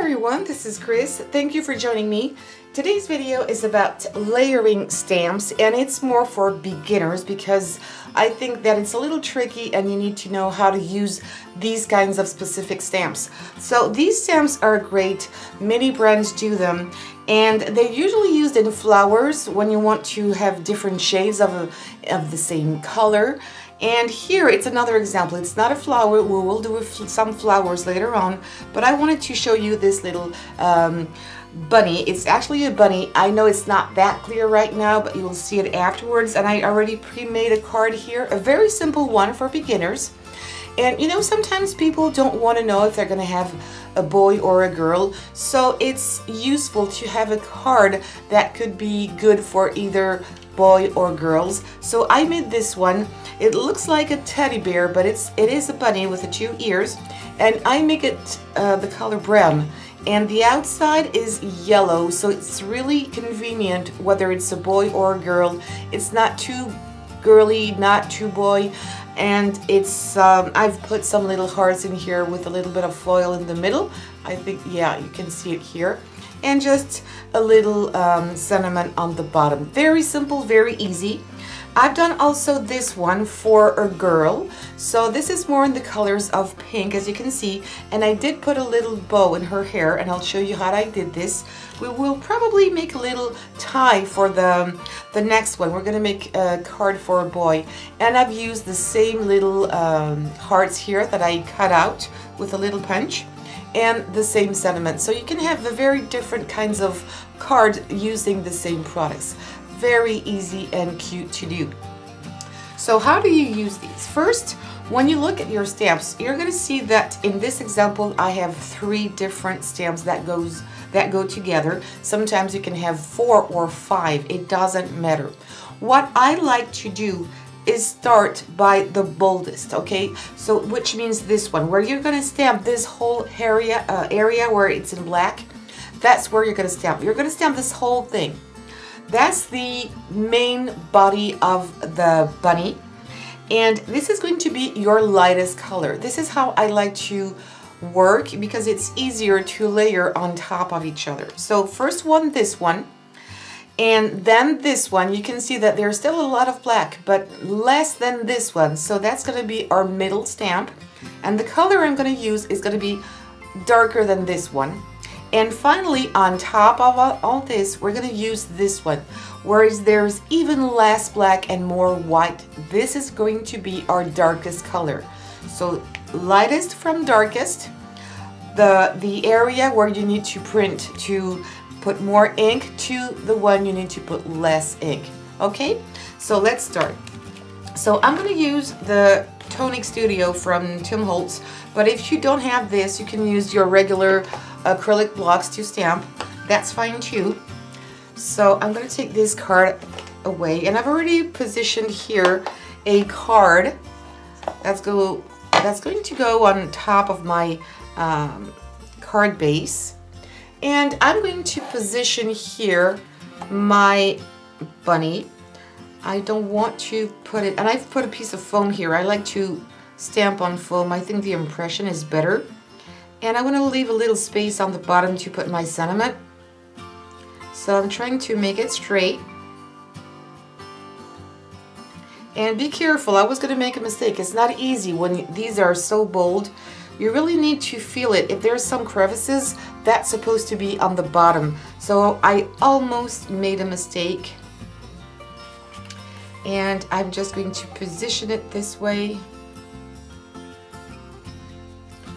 everyone, this is Chris. Thank you for joining me. Today's video is about layering stamps, and it's more for beginners because I think that it's a little tricky and you need to know how to use these kinds of specific stamps. So these stamps are great. Many brands do them, and they're usually used in flowers when you want to have different shades of the same color. And here it's another example. It's not a flower. We will do some flowers later on, but I wanted to show you this little bunny. It's actually a bunny. I know it's not that clear right now, but you'll see it afterwards. And I already pre-made a card here, a very simple one for beginners. And you know, sometimes people don't want to know if they're going to have a boy or a girl, so it's useful to have a card that could be good for either boy or girls. So I made this one. It looks like a teddy bear, but it is a bunny with the two ears, and I make it the color brown, and the outside is yellow, so it's really convenient whether it's a boy or a girl. It's not too girly, not too boy, and it's I've put some little hearts in here with a little bit of foil in the middle. I think, yeah, you can see it here, and just a little sentiment on the bottom. Very simple, very easy. I've done also this one for a girl, so this is more in the colors of pink, as you can see, and I did put a little bow in her hair, and I'll show you how I did this. We will probably make a little tie for the next one. We're going to make a card for a boy, and I've used the same little hearts here that I cut out with a little punch, and the same sentiment. So you can have a very different kinds of card using the same products. Very easy and cute to do. So how do you use these? First, when you look at your stamps, you're going to see that in this example I have 3 different stamps that go together. Sometimes you can have 4 or 5, it doesn't matter. What I like to do is start by the boldest, okay? So which means this one, where you're going to stamp this whole area where it's in black. That's where you're going to stamp. You're going to stamp this whole thing. That's the main body of the bunny, and this is going to be your lightest color. This is how I like to work because it's easier to layer on top of each other. So first one, this one, and then this one. You can see that there's still a lot of black, but less than this one. So that's going to be our middle stamp, and the color I'm going to use is going to be darker than this one. And finally, on top of all this, we're going to use this one, whereas there's even less black and more white. This is going to be our darkest color. So lightest from darkest, the area where you need to print to put more ink to the one you need to put less ink. Okay, so let's start. So I'm going to use the Tonic Studio from Tim Holtz, but if you don't have this, you can use your regular acrylic blocks to stamp. That's fine too. So I'm going to take this card away, and I've already positioned here a card that's going to go on top of my card base, and I'm going to position here my bunny. I don't want to put it, and I've put a piece of foam here. I like to stamp on foam. I think the impression is better. And I'm going to leave a little space on the bottom to put my sentiment. So I'm trying to make it straight. And be careful, I was going to make a mistake. It's not easy when these are so bold. You really need to feel it. If there's some crevices, that's supposed to be on the bottom. So I almost made a mistake. And I'm just going to position it this way.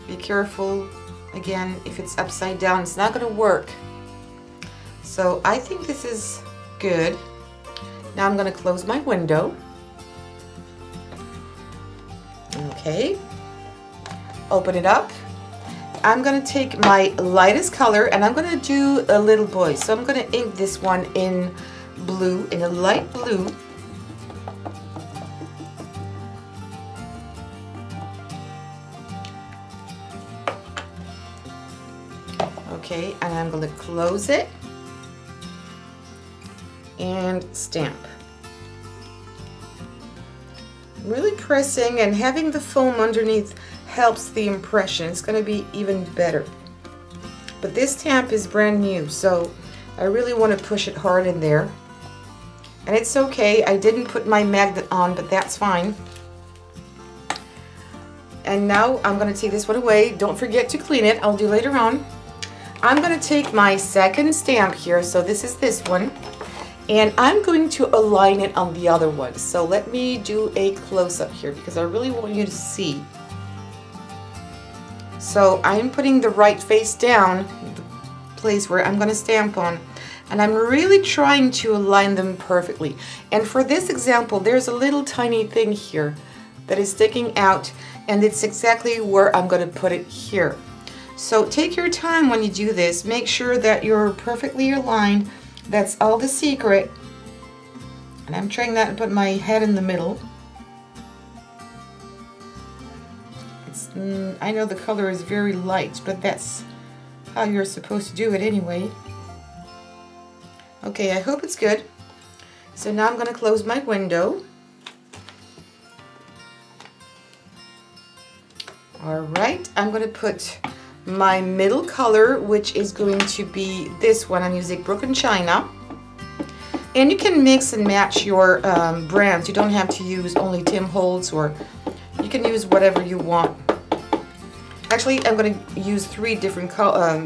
Be careful, again, if it's upside down, it's not going to work. So I think this is good. Now I'm going to close my window. Okay, open it up. I'm going to take my lightest color, and I'm going to do a little boy. So I'm going to ink this one in blue, in a light blue. Okay, and I'm going to close it and stamp. Really pressing, and having the foam underneath helps the impression. It's going to be even better. but this stamp is brand new, so I really want to push it hard in there. And it's okay, I didn't put my magnet on, but that's fine. And now I'm going to take this one away. Don't forget to clean it, I'll do later on. I'm going to take my second stamp here, so this is this one, and I'm going to align it on the other one. So let me do a close-up here because I really want you to see. So I'm putting the right face down, the place where I'm going to stamp on, and I'm really trying to align them perfectly. And for this example, there's a little tiny thing here that is sticking out, and it's exactly where I'm going to put it here. So take your time when you do this. Make sure that you're perfectly aligned. That's all the secret. And I'm trying not to put my head in the middle. I know the color is very light, but that's how you're supposed to do it anyway. Okay, I hope it's good. So now I'm going to close my window. Alright, I'm going to put my middle color, which is going to be this one. I'm using Broken China. And you can mix and match your brands. You don't have to use only Tim Holtz, or you can use whatever you want. Actually, I'm going to use 3 different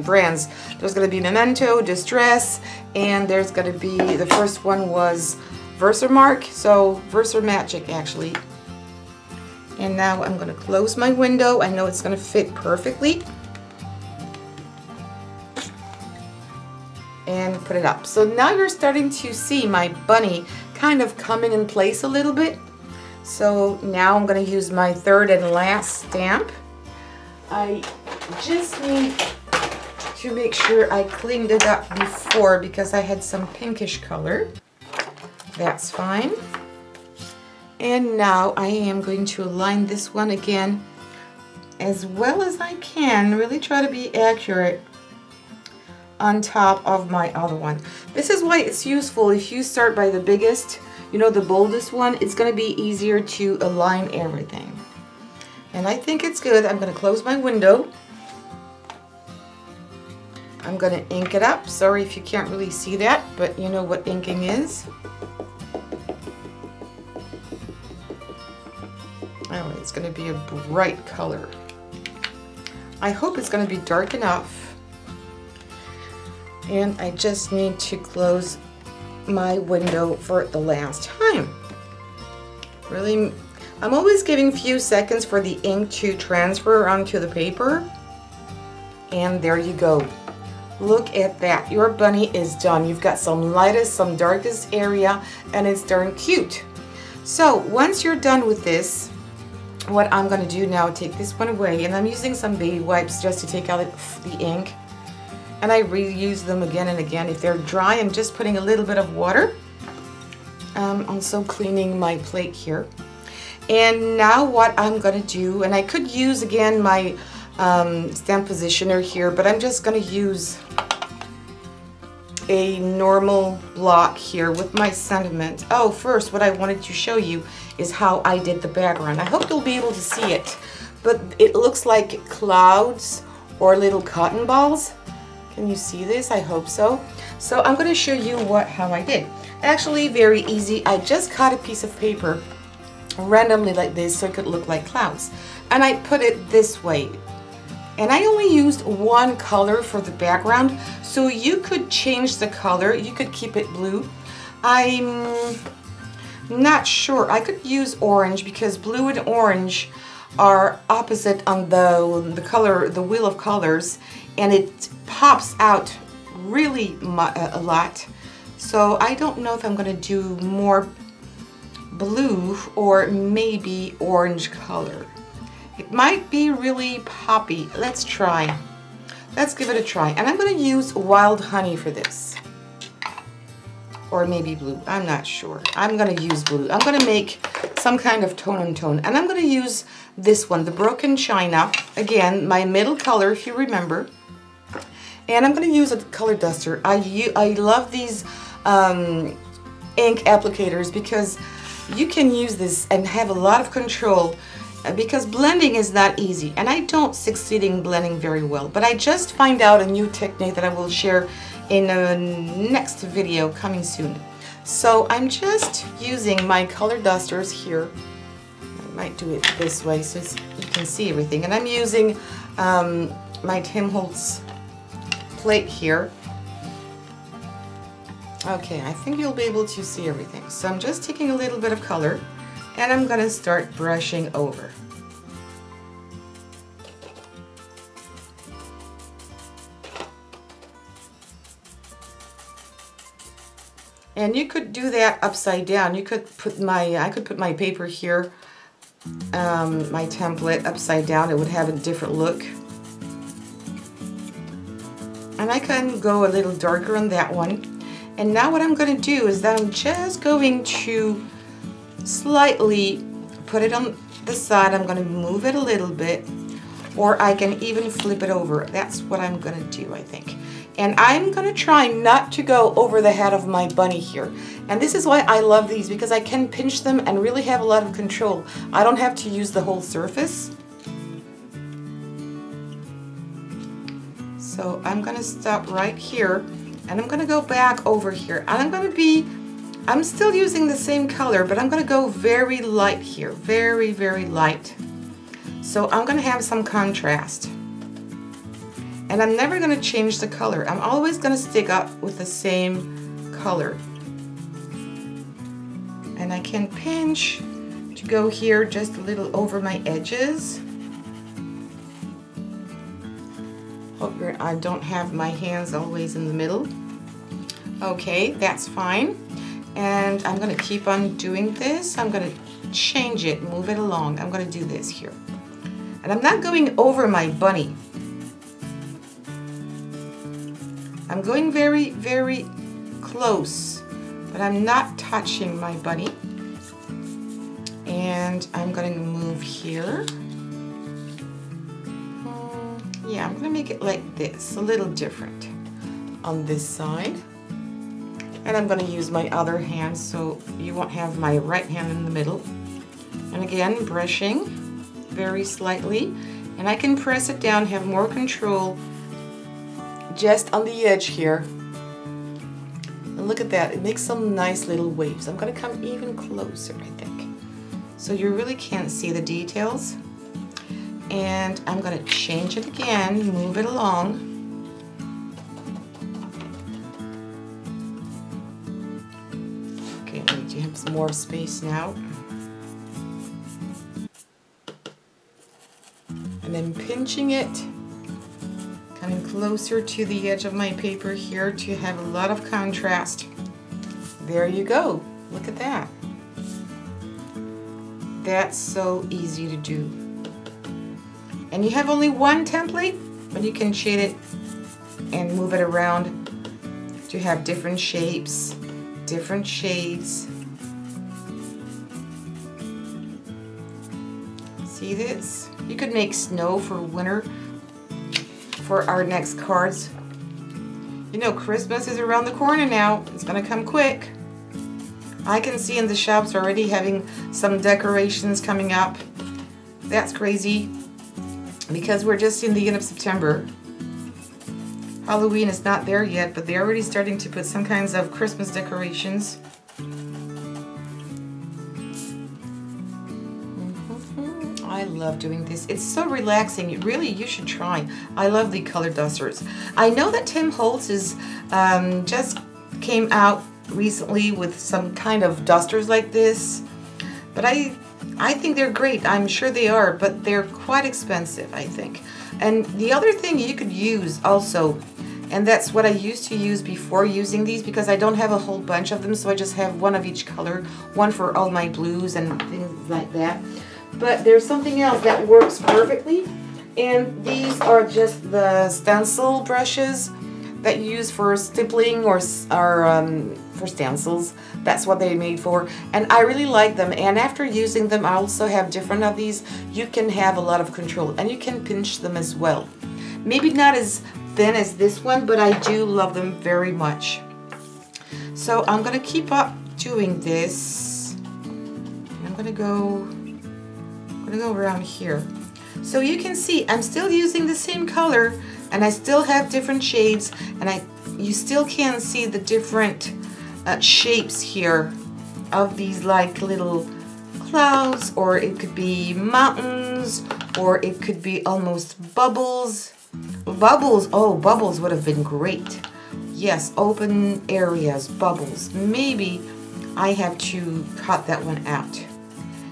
brands. There's going to be Memento, Distress, and there's going to be, the first one was Versamark, so Versamagic actually. And now I'm going to close my window. I know it's going to fit perfectly. And put it up. So now you're starting to see my bunny kind of coming in place a little bit. So now I'm going to use my third and last stamp. I just need to make sure I cleaned it up before because I had some pinkish color. That's fine. And now I am going to align this one again as well as I can. Really try to be accurate on top of my other one. This is why it's useful if you start by the biggest, you know, the boldest one. It's going to be easier to align everything. And I think it's good. I'm going to close my window. I'm going to ink it up. Sorry if you can't really see that, but you know what inking is. Oh, it's going to be a bright color. I hope it's going to be dark enough. And I just need to close my window for the last time. Really, I'm always giving a few seconds for the ink to transfer onto the paper. And there you go. Look at that. Your bunny is done. You've got some lightest, some darkest area, and it's darn cute. So once you're done with this, what I'm going to do now, take this one away, and I'm using some baby wipes just to take out the ink. And I reuse them again and again. If they're dry, I'm just putting a little bit of water. Also cleaning my plate here. And now what I'm going to do, and I could use again my stamp positioner here, but I'm just going to use a normal block here with my sentiment. Oh, first what I wanted to show you is how I did the background. I hope you'll be able to see it, but it looks like clouds or little cotton balls. Can you see this? I hope so. So I'm going to show you how I did. Actually, very easy. I just cut a piece of paper randomly like this so it could look like clouds. And I put it this way. And I only used one color for the background, so you could change the color. You could keep it blue. I'm not sure. I could use orange because blue and orange are opposite on the color, the wheel of colors, and it pops out really a lot. So I don't know if I'm going to do more blue or maybe orange color. It might be really poppy. Let's try. Let's give it a try. And I'm going to use wild honey for this. Or maybe blue. I'm not sure. I'm going to use blue. I'm going to make some kind of tone on tone. And I'm going to use this one, the Broken China. Again, my middle color, if you remember. And I'm going to use a color duster. I love these ink applicators because you can use this and have a lot of control because blending is not easy, and I don't succeed in blending very well, but I just find out a new technique that I will share in a next video coming soon. So I'm just using my color dusters here. I might do it this way so you can see everything, and I'm using my Tim Holtz plate here. Okay, I think you'll be able to see everything. So I'm just taking a little bit of color and I'm gonna start brushing over. And you could do that upside down. You could put I could put my paper here, my template upside down. It would have a different look. And I can go a little darker on that one. And now what I'm going to do is that I'm just going to slightly put it on the side. I'm going to move it a little bit, or I can even flip it over. That's what I'm going to do, I think. And I'm going to try not to go over the head of my bunny here. And this is why I love these, because I can pinch them and really have a lot of control. I don't have to use the whole surface. So I'm going to stop right here. And I'm going to go back over here, and I'm still using the same color, but I'm going to go very light here, very, very light. So I'm going to have some contrast. And I'm never going to change the color. I'm always going to stick up with the same color. And I can pinch to go here just a little over my edges. Hope I don't have my hands always in the middle. Okay, that's fine. And I'm going to keep on doing this. I'm going to change it, move it along. I'm going to do this here. And I'm not going over my bunny. I'm going very, very close, but I'm not touching my bunny. And I'm going to move here. Yeah, I'm going to make it like this, a little different on this side. And I'm going to use my other hand so you won't have my right hand in the middle. And again, brushing very slightly. And I can press it down, have more control just on the edge here. And look at that, it makes some nice little waves. I'm going to come even closer, I think, so you really can't see the details. And I'm going to change it again, move it along. Okay, I need to have some more space now. And then pinching it, coming closer to the edge of my paper here to have a lot of contrast. There you go, look at that. That's so easy to do. And you have only one template, but you can shade it and move it around to have different shapes, different shades. See this? You could make snow for winter for our next cards. You know, Christmas is around the corner now. It's gonna come quick. I can see in the shops already having some decorations coming up. That's crazy, because we're just in the end of September. Halloween is not there yet, but they're already starting to put some kinds of Christmas decorations. I love doing this. It's so relaxing. Really, you should try. I love the color dusters. I know that Tim Holtz is just came out recently with some kind of dusters like this, but I think they're great. I'm sure they are, but they're quite expensive, I think. And the other thing you could use also, and that's what I used to use before using these, because I don't have a whole bunch of them, so I just have one of each color, one for all my blues and things like that. But there's something else that works perfectly, and these are just the stencil brushes that you use for stippling or for stencils. That's what they're made for, and I really like them. And after using them, I also have different of these. You can have a lot of control, and you can pinch them as well. Maybe not as thin as this one, but I do love them very much. So I'm gonna keep up doing this. I'm gonna gonna go around here. So you can see I'm still using the same color and I still have different shades, and you still can see the different shapes here of these like little clouds, or it could be mountains, or it could be almost bubbles. Bubbles, oh, bubbles would have been great. Yes, open areas, bubbles. Maybe I have to cut that one out.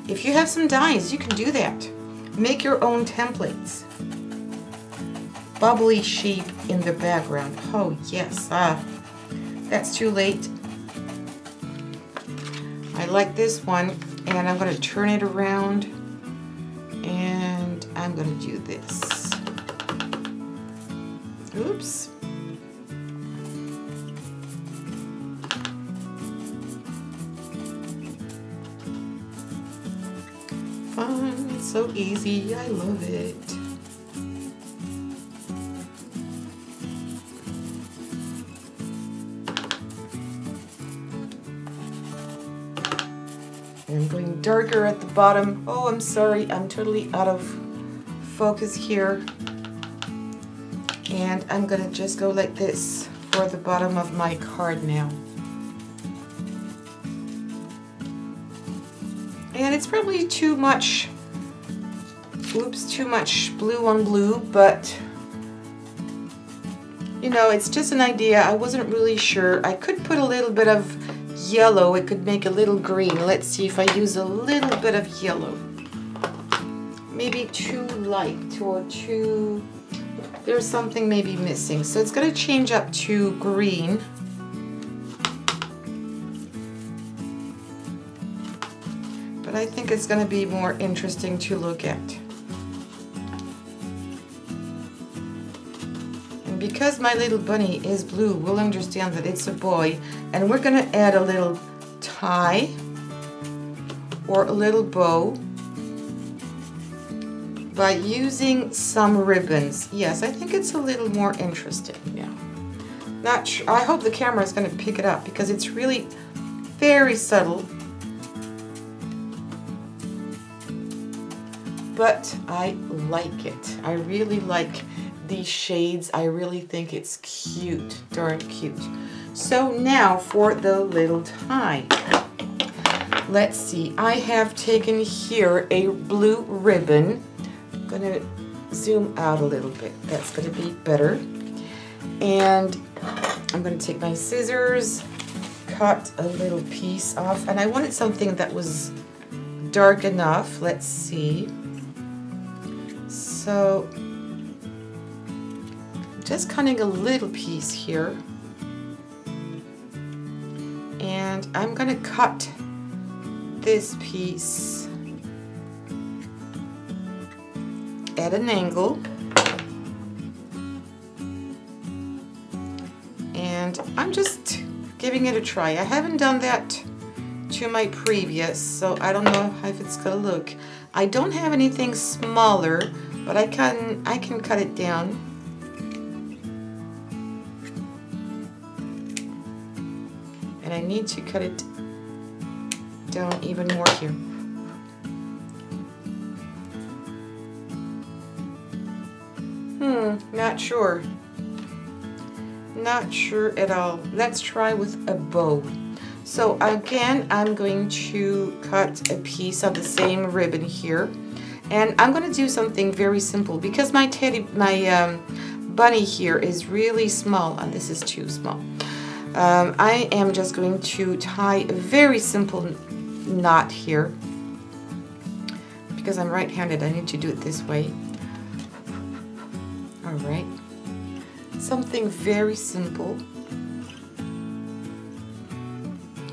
If you have some dies, you can do that. Make your own templates. Bubbly shape in the background. Oh yes, that's too late. I like this one, and I'm going to turn it around, and I'm going to do this. Oops. Fun, so easy, I love it. I'm going darker at the bottom. Oh, I'm sorry, I'm totally out of focus here. And I'm gonna just go like this for the bottom of my card now. And it's probably too much, oops, too much blue on blue, but you know, it's just an idea. I wasn't really sure. I could put a little bit of yellow, it could make a little green. Let's see if I use a little bit of yellow. Maybe too light or too, there's something maybe missing. So it's going to change up to green. But I think it's going to be more interesting to look at. Because my little bunny is blue, we'll understand that it's a boy, and we're going to add a little tie or a little bow by using some ribbons. Yes, I think it's a little more interesting. Yeah, not sure. I hope the camera is going to pick it up because it's really very subtle, but I like it. I really like these shades. I really think it's cute, darn cute. So now for the little tie. Let's see, I have taken here a blue ribbon. I'm gonna zoom out a little bit. That's gonna be better. And I'm gonna take my scissors, cut a little piece off, and I wanted something that was dark enough. Let's see. So just cutting a little piece here, and I'm going to cut this piece at an angle, and I'm just giving it a try. I haven't done that to my previous, so I don't know how it's going to look. I don't have anything smaller, but I can cut it down. And I need to cut it down even more here. Not sure. Not sure at all. Let's try with a bow. So again, I'm going to cut a piece of the same ribbon here. And I'm going to do something very simple because my bunny here is really small, and this is too small. I am just going to tie a very simple knot here. Because I'm right-handed, I need to do it this way. Alright. Something very simple.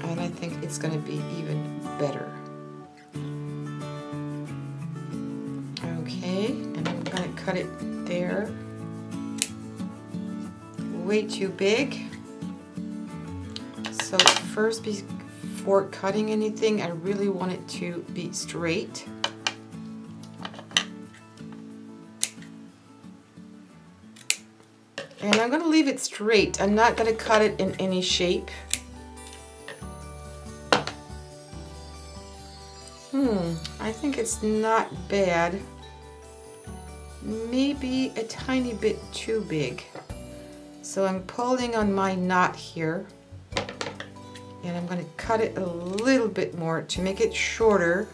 And I think it's going to be even better. Okay, and I'm going to cut it there. Way too big. So first, before cutting anything, I really want it to be straight. And I'm going to leave it straight. I'm not going to cut it in any shape. I think it's not bad. Maybe a tiny bit too big. So I'm pulling on my knot here, and I'm going to cut it a little bit more to make it shorter.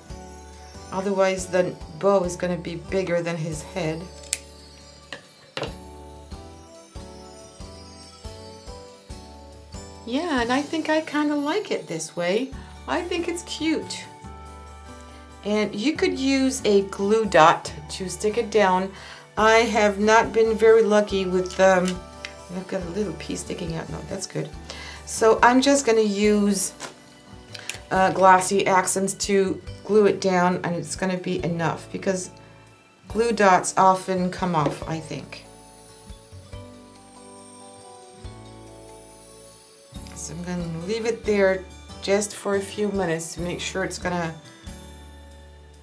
Otherwise the bow is going to be bigger than his head. Yeah, and I think I kind of like it this way. I think it's cute. And you could use a glue dot to stick it down. I have not been very lucky with, I've got a little piece sticking out. No, that's good. So I'm just going to use glossy accents to glue it down, and it's going to be enough because glue dots often come off, I think. So I'm going to leave it there just for a few minutes to make sure it's going to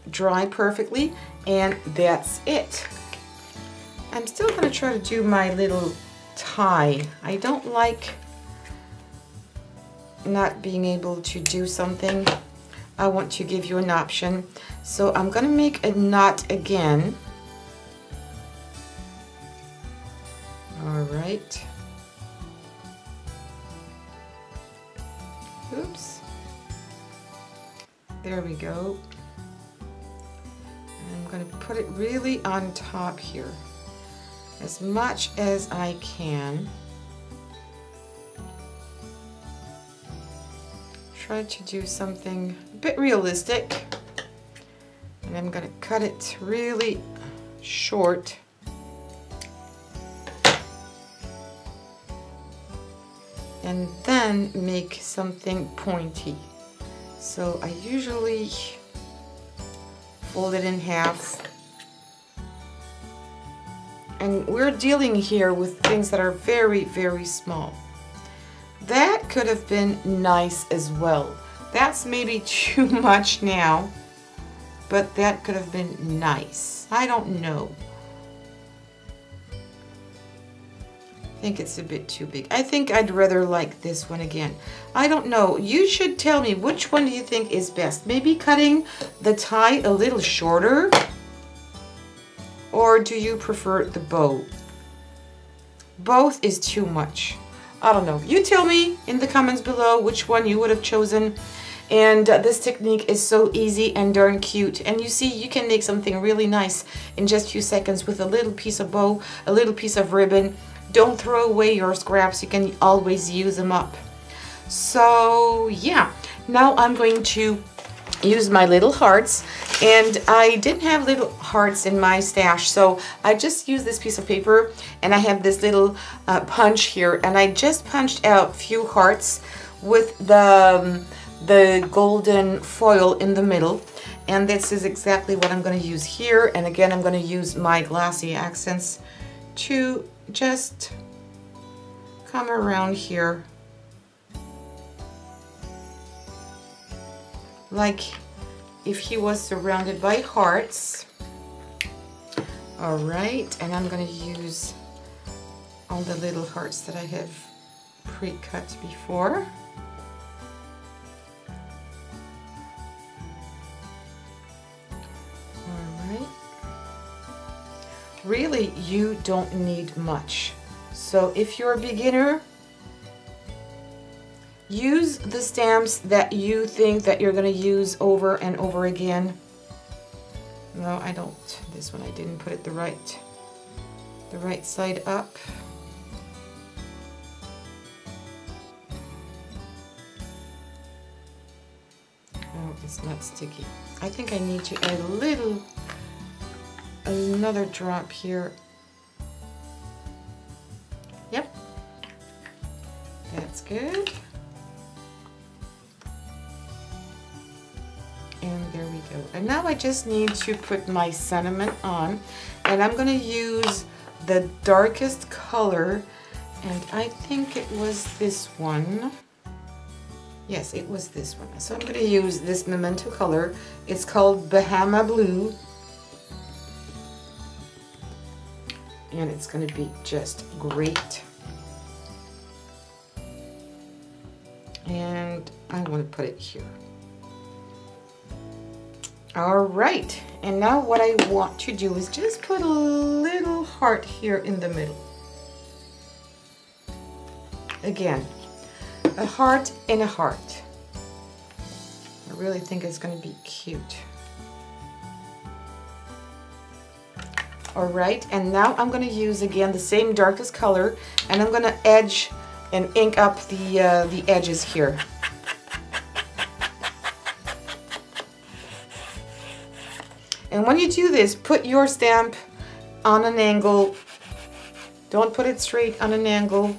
dry perfectly, and that's it. I'm still going to try to do my little tie. I don't like not being able to do something. I want to give you an option. So I'm going to make a knot again. All right. Oops. There we go. And I'm going to put it really on top here, as much as I can. Try to do something a bit realistic. And I'm going to cut it really short. And then make something pointy. So I usually fold it in half. And we're dealing here with things that are very, very small. That could have been nice as well. That's maybe too much now, but that could have been nice. I don't know. I think it's a bit too big. I think I'd rather like this one again. I don't know. You should tell me which one do you think is best. Maybe cutting the tie a little shorter, or do you prefer the bow? Both is too much. I don't know. You tell me in the comments below which one you would have chosen. And this technique is so easy and darn cute. And you see, you can make something really nice in just a few seconds with a little piece of bow, a little piece of ribbon. Don't throw away your scraps. You can always use them up. So yeah, now I'm going to use my little hearts. And I didn't have little hearts in my stash, so I just used this piece of paper, and I have this little punch here, and I just punched out a few hearts with the golden foil in the middle. And this is exactly what I'm going to use here. And again, I'm going to use my glossy accents to just come around here like if he was surrounded by hearts. All right, and I'm going to use all the little hearts that I have pre-cut before. Really, you don't need much. So if you're a beginner, use the stamps that you think that you're going to use over and over again. No, I don't. This one I didn't put it the right side up. Oh, it's not sticky. I think I need to add another drop here. Yep, that's good. And there we go. And now I just need to put my sentiment on, and I'm going to use the darkest color, and I think it was this one. Yes, it was this one. So I'm going to use this Memento color. It's called Bahama Blue. And it's going to be just great. And I want to put it here. All right, and now what I want to do is just put a little heart here in the middle. Again, a heart and a heart. I really think it's going to be cute. All right, and now I'm going to use again the same darkest color, and I'm going to edge and ink up the edges here. And when you do this, put your stamp on an angle. Don't put it straight on an angle.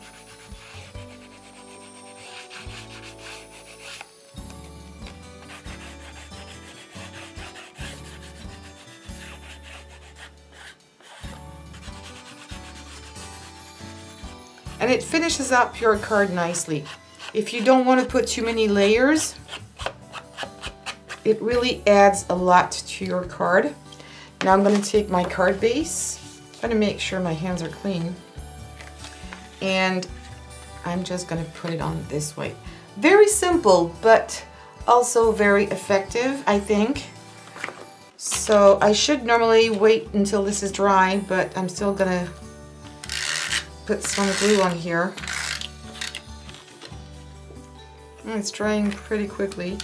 And it finishes up your card nicely. If you don't want to put too many layers, it really adds a lot to your card. Now I'm going to take my card base. I'm going to make sure my hands are clean. And I'm just going to put it on this way. Very simple, but also very effective, I think. So I should normally wait until this is dry, but I'm still going to put some glue on here. And it's drying pretty quickly.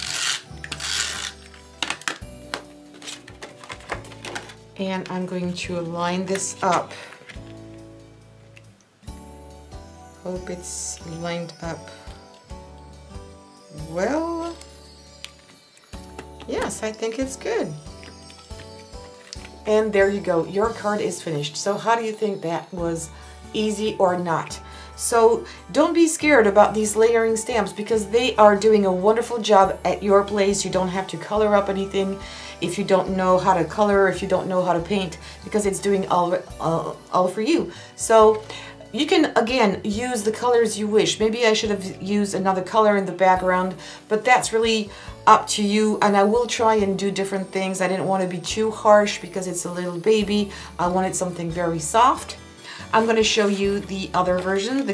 And I'm going to line this up. Hope it's lined up well. Yes, I think it's good. And there you go, your card is finished. So how do you think that was? Easy or not? So don't be scared about these layering stamps because they are doing a wonderful job at your place. You don't have to color up anything if you don't know how to color, if you don't know how to paint, because it's doing all for you. So you can again use the colors you wish. Maybe I should have used another color in the background, but that's really up to you. And I will try and do different things. I didn't want to be too harsh because it's a little baby. I wanted something very soft. I'm going to show you the other version,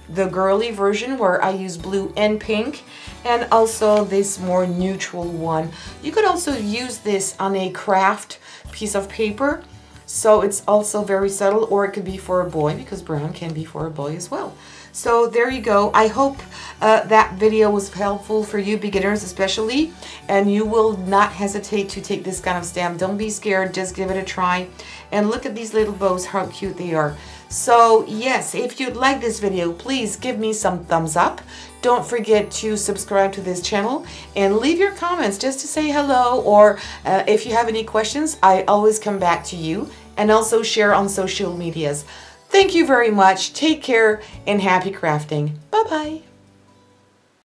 the girly version, where I use blue and pink, and also this more neutral one. You could also use this on a craft piece of paper, so it's also very subtle, or it could be for a boy, because brown can be for a boy as well. So there you go. I hope that video was helpful for you beginners especially, and you will not hesitate to take this kind of stamp. Don't be scared, just give it a try. And look at these little bows, how cute they are. So yes, if you'd like this video, please give me some thumbs up. Don't forget to subscribe to this channel and leave your comments just to say hello, or if you have any questions, I always come back to you, and also share on social medias. Thank you very much. Take care and happy crafting. Bye-bye.